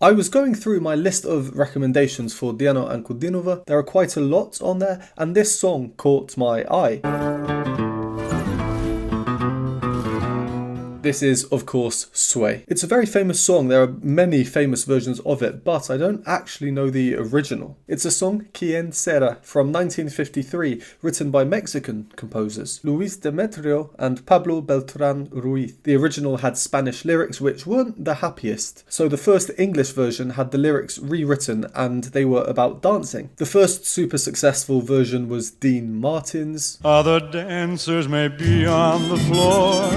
I was going through my list of recommendations for Diana Ankudinova. There are quite a lot on there, and this song caught my eye. This is, of course, Sway. It's a very famous song. There are many famous versions of it, but I don't actually know the original. It's a song, Quien Sera, from 1953, written by Mexican composers, Luis Demetrio and Pablo Beltrán Ruiz. The original had Spanish lyrics, which weren't the happiest. So the first English version had the lyrics rewritten, and they were about dancing. The first super successful version was Dean Martin's. Other dancers may be on the floor,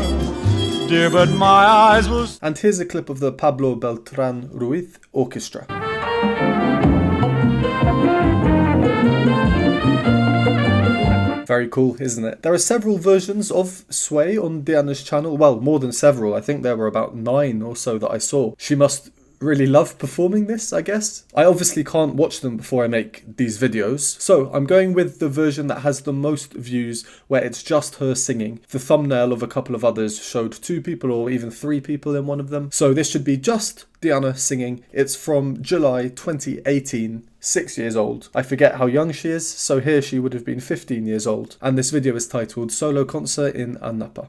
dear, but my eyes will... And here's a clip of the Pablo Beltrán Ruiz orchestra. Very cool, isn't it? There are several versions of Sway on Diana's channel. Well, more than several. I think there were about 9 or so that I saw. She must really love performing this, I guess. I obviously can't watch them before I make these videos, so I'm going with the version that has the most views, where it's just her singing. The thumbnail of a couple of others showed 2 people or even 3 people in one of them, so this should be just Diana singing. It's from July 2018, 6 years old. I forget how young she is, so here she would have been 15 years old, and this video is titled Solo Concert in Anapa.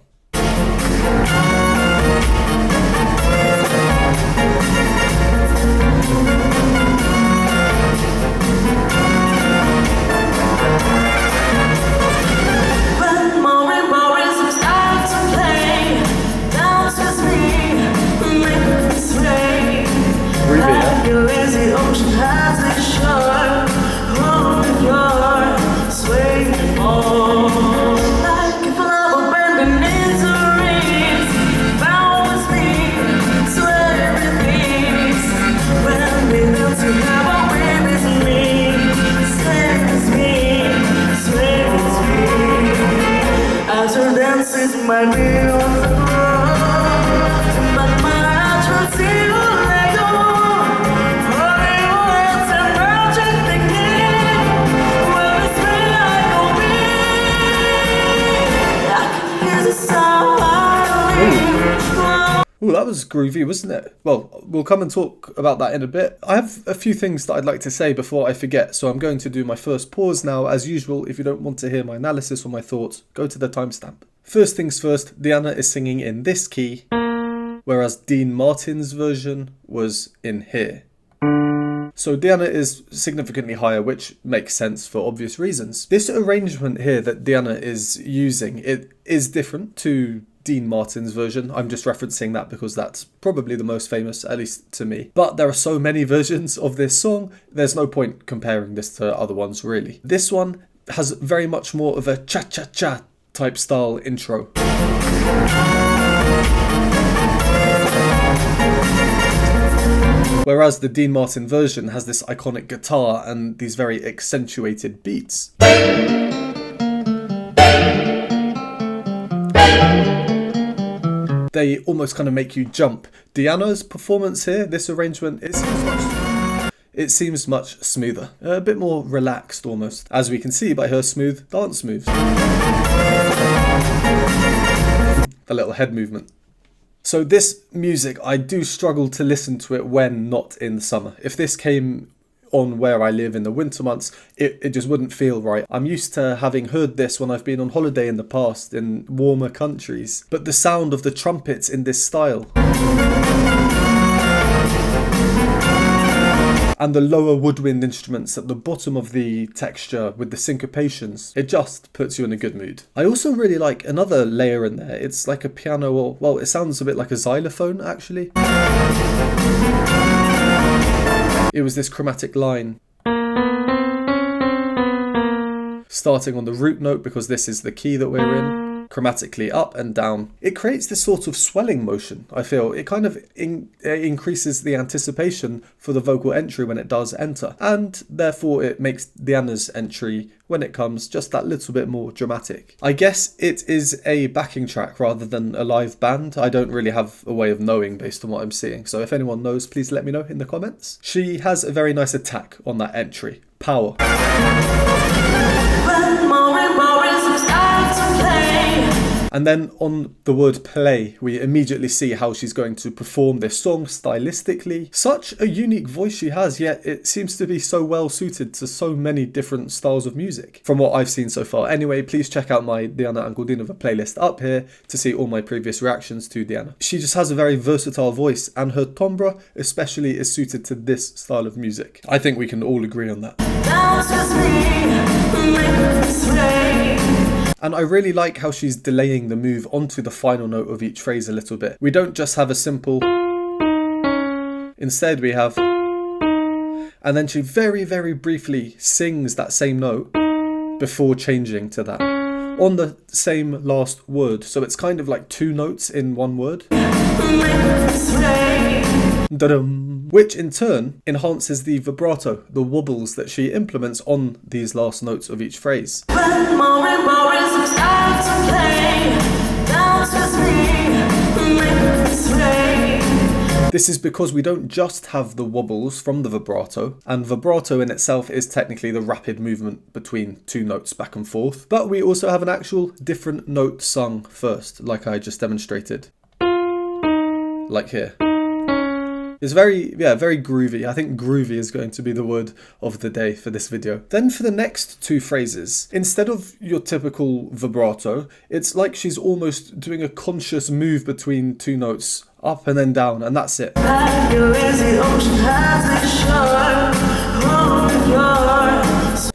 Ooh, that was groovy, wasn't it? Well, we'll come and talk about that in a bit. I have a few things that I'd like to say before I forget, so I'm going to do my first pause now. As usual, if you don't want to hear my analysis or my thoughts, go to the timestamp. First things first, Diana is singing in this key, whereas Dean Martin's version was in here. So Diana is significantly higher, which makes sense for obvious reasons. This arrangement here that Diana is using, it is different to Dean Martin's version. I'm just referencing that because that's probably the most famous, at least to me. But there are so many versions of this song, there's no point comparing this to other ones really. This one has very much more of a cha-cha-cha type style intro. Whereas the Dean Martin version has this iconic guitar and these very accentuated beats. They almost kind of make you jump. Diana's performance here, this arrangement, it seems much smoother, a bit more relaxed almost, as we can see by her smooth dance moves. A little head movement. So this music, I do struggle to listen to it when not in the summer. If this came on where I live in the winter months, it just wouldn't feel right. I'm used to having heard this when I've been on holiday in the past in warmer countries. But the sound of the trumpets in this style and the lower woodwind instruments at the bottom of the texture with the syncopations, it just puts you in a good mood. I also really like another layer in there. It's like a piano, or well, it sounds a bit like a xylophone actually. It was this chromatic line starting on the root note, because this is the key that we're in, chromatically up and down. It creates this sort of swelling motion, I feel. It kind of increases the anticipation for the vocal entry when it does enter, and therefore it makes Diana's entry when it comes just that little bit more dramatic. I guess it is a backing track rather than a live band. I don't really have a way of knowing based on what I'm seeing, so if anyone knows, please let me know in the comments. She has a very nice attack on that entry. Power. And then on the word play, we immediately see how she's going to perform this song stylistically. Such a unique voice she has, yet it seems to be so well suited to so many different styles of music, from what I've seen so far. Anyway, please check out my Diana Ankudinova playlist up here to see all my previous reactions to Diana. She just has a very versatile voice, and her timbre especially is suited to this style of music. I think we can all agree on that. And I really like how she's delaying the move onto the final note of each phrase a little bit. We don't just have a simple, instead we have, and then she very, very briefly sings that same note before changing to that on the same last word. So it's kind of like two notes in one word. Da-dum. Which in turn enhances the vibrato, the wobbles that she implements on these last notes of each phrase. This is because we don't just have the wobbles from the vibrato, and vibrato in itself is technically the rapid movement between two notes back and forth, but we also have an actual different note sung first, like I just demonstrated. Like here. It's very groovy. I think groovy is going to be the word of the day for this video. Then for the next two phrases, instead of your typical vibrato, it's like she's almost doing a conscious move between two notes, up and then down, and that's it. The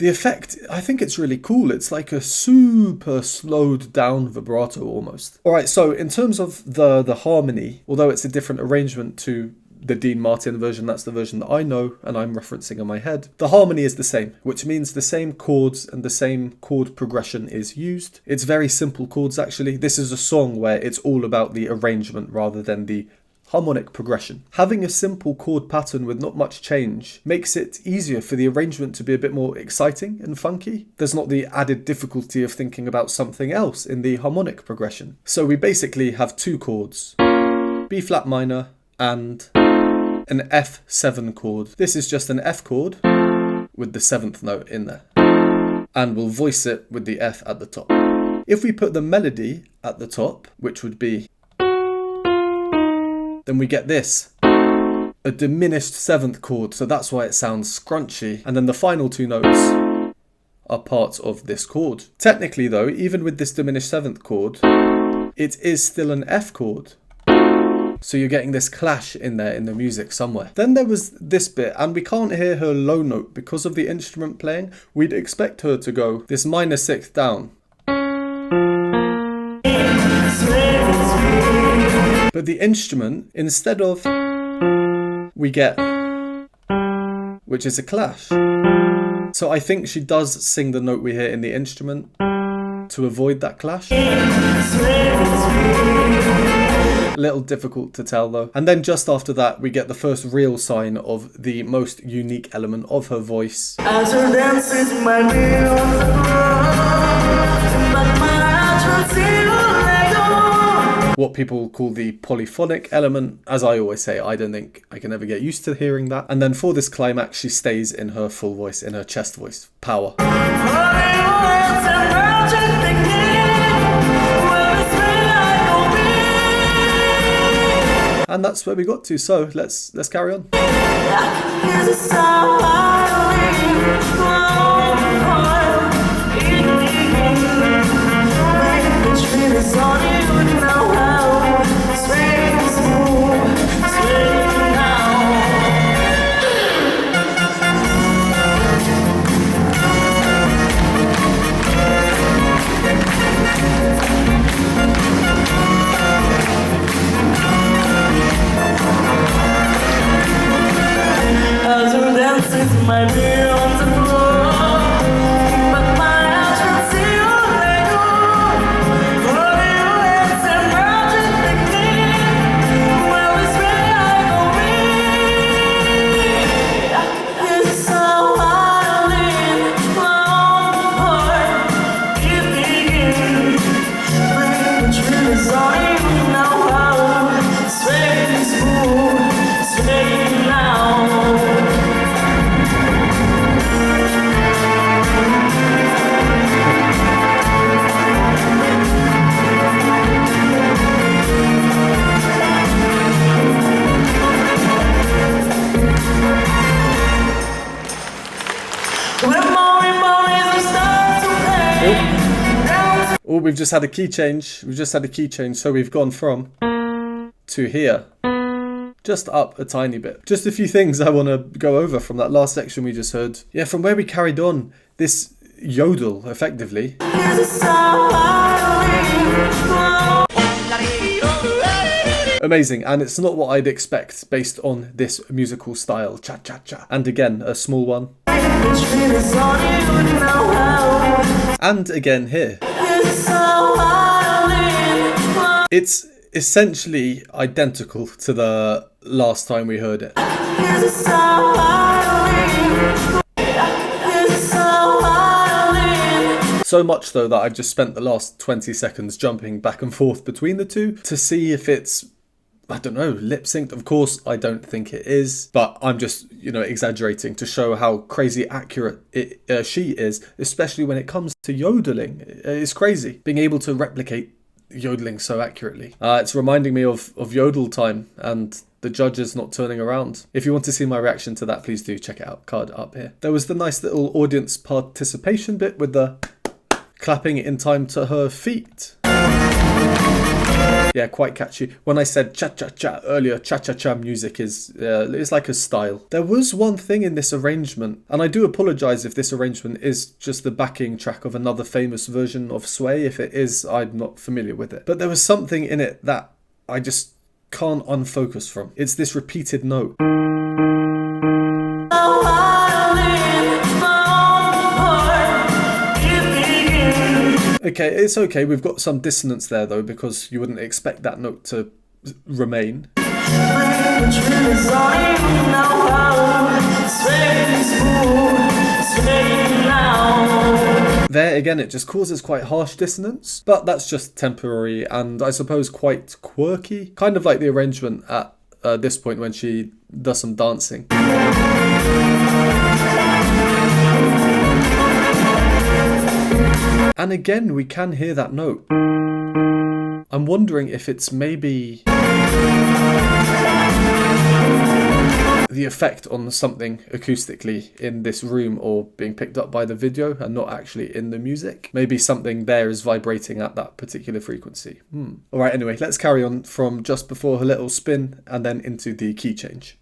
effect, I think it's really cool. It's like a super slowed down vibrato almost. Alright, so in terms of the harmony, although it's a different arrangement to the Dean Martin version, that's the version that I know and I'm referencing in my head, the harmony is the same, which means the same chords and the same chord progression is used. It's very simple chords actually. This is a song where it's all about the arrangement rather than the harmonic progression. Having a simple chord pattern with not much change makes it easier for the arrangement to be a bit more exciting and funky. There's not the added difficulty of thinking about something else in the harmonic progression. So we basically have two chords, B flat minor and an F7 chord. This is just an F chord with the 7th note in there, and we'll voice it with the F at the top. If we put the melody at the top, which would be, then we get this, a diminished 7th chord, so that's why it sounds scrunchy, and then the final two notes are parts of this chord. Technically though, even with this diminished 7th chord, it is still an F chord. So you're getting this clash in there in the music somewhere. Then there was this bit, and we can't hear her low note because of the instrument playing. We'd expect her to go this minor 6th down. But the instrument, instead of, we get, which is a clash. So I think she does sing the note we hear in the instrument to avoid that clash. A little difficult to tell though. And then just after that, we get the first real sign of the most unique element of her voice. As her dances my what people call the polyphonic element. As I always say, I don't think I can ever get used to hearing that. And then for this climax, she stays in her full voice, in her chest voice. Power. And that's where we got to, so let's carry on. Oh, we've just had a key change. So we've gone from to here. Just up a tiny bit. Just a few things I want to go over from that last section we just heard. Yeah, from where we carried on, this yodel, effectively. Amazing, and it's not what I'd expect based on this musical style. Cha-cha-cha. And again, a small one. And again here. It's essentially identical to the last time we heard it. So much though that I've just spent the last 20 seconds jumping back and forth between the two to see if it's, I don't know, lip synced. Of course, I don't think it is, but I'm just, exaggerating to show how crazy accurate she is, especially when it comes to yodeling. It's crazy being able to replicate yodeling so accurately. It's reminding me of yodel time and the judges not turning around. If you want to see my reaction to that, please do check it out. Card up here. There was the nice little audience participation bit with the clapping in time to her feet. Yeah, quite catchy. When I said cha-cha-cha earlier, cha-cha-cha music is it's like a style. There was one thing in this arrangement, and I do apologise if this arrangement is just the backing track of another famous version of Sway. If it is, I'm not familiar with it. But there was something in it that I just can't unfocus from. It's this repeated note. Okay, it's okay. We've got some dissonance there though, because you wouldn't expect that note to remain. There again, it just causes quite harsh dissonance, but that's just temporary and I suppose quite quirky. Kind of like the arrangement at this point when she does some dancing. And again, we can hear that note. I'm wondering if it's maybe the effect on something acoustically in this room or being picked up by the video and not actually in the music. Maybe something there is vibrating at that particular frequency. Alright, anyway, let's carry on from just before her little spin and then into the key change.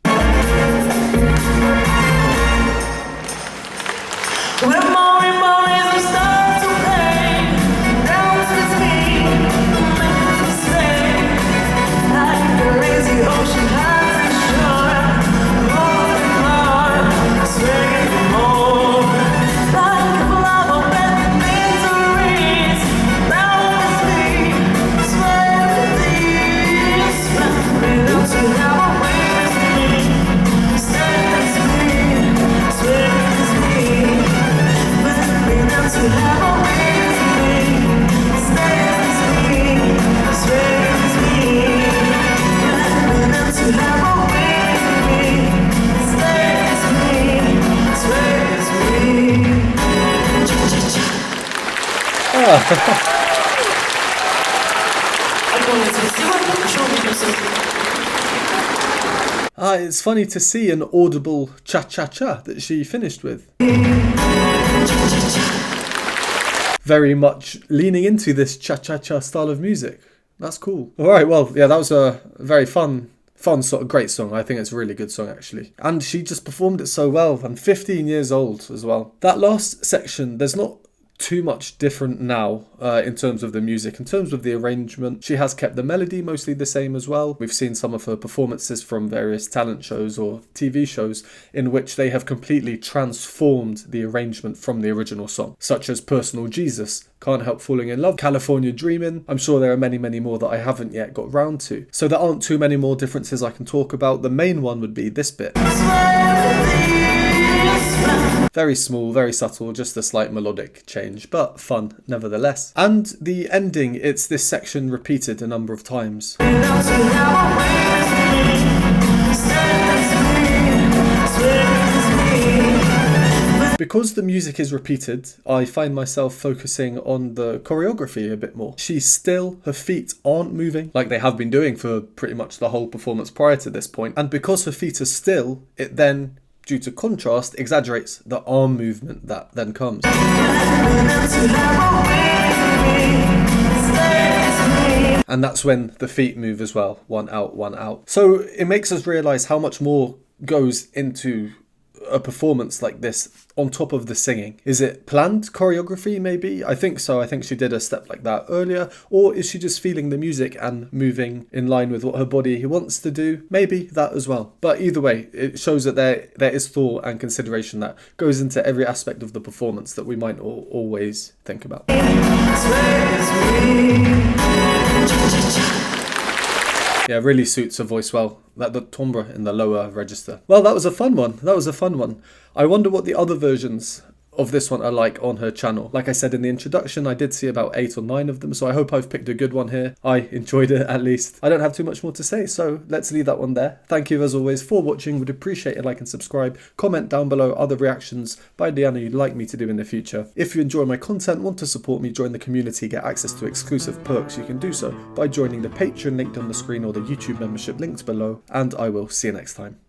It's funny to see an audible cha-cha-cha that she finished with. Very much leaning into this cha-cha-cha style of music. That's cool. Alright, well, yeah, that was a very fun sort of great song. I think it's a really good song actually. And she just performed it so well, and 15 years old as well. That last section, there's not too much different now in terms of the music. In terms of the arrangement, she has kept the melody mostly the same as well. We've seen some of her performances from various talent shows or TV shows in which they have completely transformed the arrangement from the original song, such as Personal Jesus, Can't Help Falling in Love, California Dreamin'. I'm sure there are many, many more that I haven't yet got round to. So there aren't too many more differences I can talk about. The main one would be this bit. Very small, very subtle, just a slight melodic change, but fun nevertheless. And the ending, it's this section repeated a number of times. Because the music is repeated, I find myself focusing on the choreography a bit more. She's still, her feet aren't moving like they have been doing for pretty much the whole performance prior to this point. And because her feet are still, it then due to contrast, exaggerates the arm movement that then comes. And that's when the feet move as well, one out, one out. So it makes us realise how much more goes into a performance like this on top of the singing. Is it planned choreography maybe? I think so. I think she did a step like that earlier. Or is she just feeling the music and moving in line with what her body wants to do? Maybe that as well. But either way, it shows that there is thought and consideration that goes into every aspect of the performance that we might always think about. Yeah, really suits her voice well. The timbre in the lower register. Well, that was a fun one. I wonder what the other versions of this one are like on her channel. Like I said in the introduction, I did see about 8 or 9 of them, so I hope I've picked a good one here. I enjoyed it at least. I don't have too much more to say, so let's leave that one there. Thank you as always for watching. Would appreciate a like and subscribe. Comment down below other reactions by Diana you'd like me to do in the future. If you enjoy my content, want to support me, join the community, get access to exclusive perks, you can do so by joining the Patreon linked on the screen or the YouTube membership linked below, and I will see you next time.